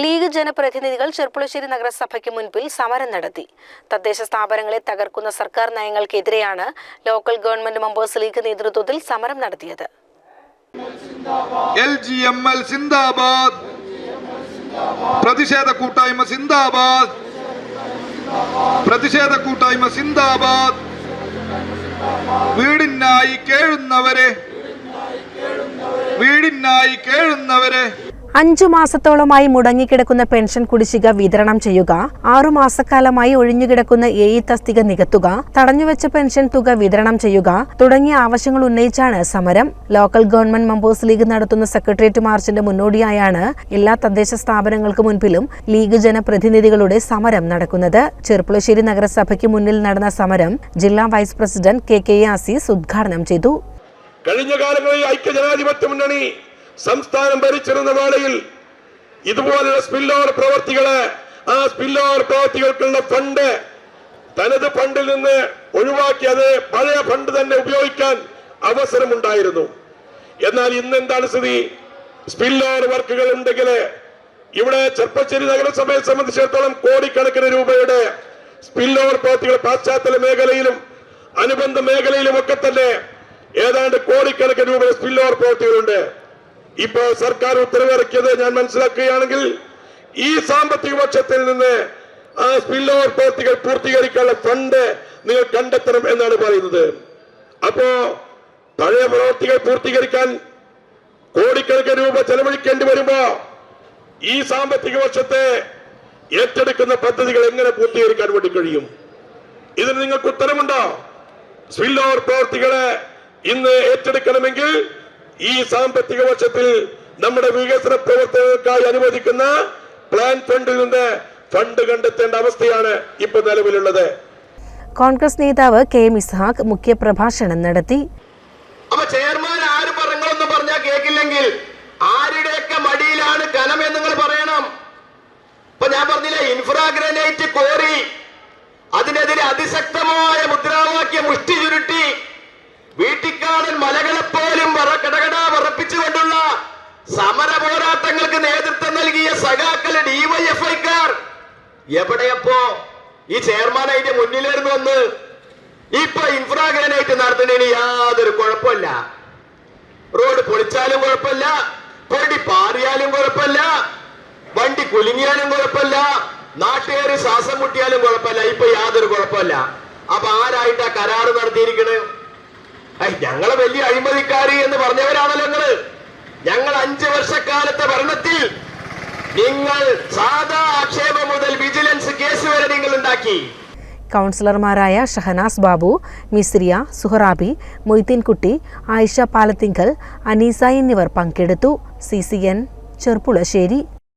League ജനപ്രതിനിധികൾ ചെർപ്പുളശ്ശേരി നഗരസഭയ്ക്ക് മുൻപിൽ സമരം നടത്തി. തദ്ദേശ സ്ഥാപനങ്ങളെ തകർക്കുന്ന സർക്കാർ നയങ്ങൾക്കെതിരെയാണ് ലോക്കൽ ഗവൺമെന്റ് മെമ്പേഴ്സ് ലീഗ് നേതൃത്വത്തിൽ സമരം നടത്തിയത്. LGML സിന്ദാബാദ്, പ്രതിഷേധ കൂട്ടായ്മ സിന്ദാബാദ്, പ്രതിഷേധ കൂട്ടായ്മ സിന്ദാബാദ്. വീടിനായി കേഴുന്നവരെ, വീടിനായി കേഴുന്നവരെ. 5 മാസത്തോളമായി മുടങ്ങിക്കിടക്കുന്ന പെൻഷൻ കുടിശ്ശിക വിതരണം ചെയ്യുക, 6 മാസക്കാലമായി ഒഴിഞ്ഞുകിടക്കുന്ന AE തസ്തിക നികത്തുക, തടഞ്ഞുവെച്ച പെൻഷൻ തുക വിതരണം ചെയ്യുക തുടങ്ങിയ ആവശ്യങ്ങൾ ഉന്നയിച്ചാണ് സമരം. ലോക്കൽ ഗവൺമെന്റ് മെമ്പേഴ്സ് ലീഗ് നടത്തുന്ന സെക്രട്ടേറിയറ്റ് മാർച്ചിന്റെ മുന്നോടിയായാണ് എല്ലാ തദ്ദേശ സ്ഥാപനങ്ങൾക്ക് മുൻപിലും ലീഗ് ജനപ്രതിനിധികളുടെ സമരം നടക്കുന്നത്. ചെർപ്പുളശ്ശേരി നഗരസഭയ്ക്ക് മുന്നിൽ നടന്ന സമരം ജില്ലാ വൈസ് പ്രസിഡന്റ് KK അസീസ് ഉദ്ഘാടനം ചെയ്തു. കഴിഞ്ഞ കാലങ്ങളിൽ ഐക്യജനാധിപത്യ മുന്നണി സംസ്ഥാനം ഭരിച്ചിരുന്ന വേളയിൽ ഇതുപോലുള്ള സ്പില്ലോവർ പ്രവർത്തികളെ, ആ സ്പില്ലോവർ പ്രവർത്തികൾക്കുള്ള ഫണ്ട് തനത് ഫണ്ടിൽ നിന്ന് ഒഴിവാക്കി അത് പഴയ ഫണ്ട് തന്നെ ഉപയോഗിക്കാൻ അവസരമുണ്ടായിരുന്നു. എന്നാൽ ഇന്ന് എന്താണ് സ്ഥിതി? സ്പില്ലോവർ വർക്കുകൾ ഉണ്ടെങ്കിൽ ഇവിടെ ചെർപ്പശ്ശേരി നഗരസഭയെ സംബന്ധിച്ചിടത്തോളം കോടിക്കണക്കിന് രൂപയുടെ സ്പില്ലോവർ പ്രവർത്തികൾ പാശ്ചാത്തല മേഖലയിലും അനുബന്ധ മേഖലയിലും ഒക്കെ തന്നെ ഏതാണ്ട് കോടിക്കണക്കിന് രൂപയുടെ സ്പില്ലോവർ പ്രവർത്തികളുണ്ട്. ഇപ്പോ സർക്കാർ ഉത്തരവിറക്കിയത് ഞാൻ മനസ്സിലാക്കുകയാണെങ്കിൽ ഈ സാമ്പത്തിക വർഷത്തിൽ നിന്ന് ആ സ്പില്ലോവർ പ്രവർത്തികൾ പൂർത്തീകരിക്കാനുള്ള ഫണ്ട് നിങ്ങൾ കണ്ടെത്തണം എന്നാണ് പറയുന്നത്. അപ്പോ പഴയ പ്രവർത്തികൾ പൂർത്തീകരിക്കാൻ കോടിക്കണക്കിന് രൂപ ചെലവഴിക്കേണ്ടി വരുമ്പോ ഈ സാമ്പത്തിക വർഷത്തെ ഏറ്റെടുക്കുന്ന പദ്ധതികൾ എങ്ങനെ പൂർത്തീകരിക്കാൻ വേണ്ടി കഴിയും? ഇതിന് നിങ്ങൾക്ക് ഉത്തരമുണ്ടോ? സ്പില്ലോവർ പ്രവർത്തികളെ ഇന്ന് ഏറ്റെടുക്കണമെങ്കിൽ ഈ സാമ്പത്തിക വർഷത്തിൽ നമ്മുടെ വികസന പ്രവർത്തനങ്ങൾക്കായി അനുവദിക്കുന്ന പ്ലാൻ ഫണ്ടിൽ നിന്ന് ഫണ്ട് കണ്ടെത്തേണ്ട അവസ്ഥയാണ് ഇപ്പോൾ നിലവിലുള്ളത്. കോൺഗ്രസ് നേതാവ് KM ഇസ്ഹാഖ് മുഖ്യപ്രഭാഷണം നടത്തി. അപ്പൊ ചെയർമാൻ ആര് പറഞ്ഞൊന്നും പറഞ്ഞാൽ കേൾക്കില്ലെങ്കിൽ ആരുടെയൊക്കെ മടിയിലാണ് കനം എന്ന് നിങ്ങൾ പറയണം. ഇപ്പൊ ഞാൻ പറഞ്ഞില്ലേ, ഇൻഫ്രാഗ്രാനൈറ്റ് കോറി, അതിനെതിരെ അതിശക്തമായ മുദ്രാവാക്യം മുഷ്ടി ചുരുട്ടി വീട്ടിക്കാടൻ മലകളെപ്പോലും കടകട വിറപ്പിച്ചുകൊണ്ടുള്ള സമര പോരാട്ടങ്ങൾക്ക് നേതൃത്വം നൽകിയ സഖാക്കള് DYFIക്കാർ എവിടെയപ്പോ ഈ ചെയർമാൻ അതിന്റെ മുന്നിലായിരുന്നു വന്ന്. ഇപ്പൊ ഇൻഫ്രാഗ്രാനൈറ്റ് നടത്തുന്നതിന് യാതൊരു കുഴപ്പമില്ല. റോഡ് പൊളിച്ചാലും കുഴപ്പമില്ല, പൊടി പാറിയാലും കുഴപ്പമില്ല, വണ്ടി കുലുങ്ങിയാലും കുഴപ്പമില്ല, നാട്ടുകാര് ശ്വാസം മുട്ടിയാലും കുഴപ്പമില്ല. ഇപ്പൊ യാതൊരു കുഴപ്പമില്ല. അപ്പൊ ആരായിട്ടാ കരാറ് നടത്തിയിരിക്കണ്? ഞങ്ങളെ വലിയ അഴിമതിക്കാരി എന്ന് പറഞ്ഞവരാണല്ലോ നിങ്ങള്. ഞങ്ങൾ 5 വർഷക്കാലത്തെ ഭരണത്തിൽ നിങ്ങൾ സാധാ ആക്ഷേപം മുതൽ വിജിലൻസ് കേസ് വരെ നിങ്ങൾ ഉണ്ടാക്കി. കൗൺസിലർമാരായ ഷഹനാസ് ബാബു, മിസ്രിയ, സുഹറാബി, മൊയ്തീൻകുട്ടി, ആയിഷ പാലത്തിങ്കൽ, അനീസ എന്നിവർ പങ്കെടുത്തു. CCN ചെർപ്പുളശ്ശേരി.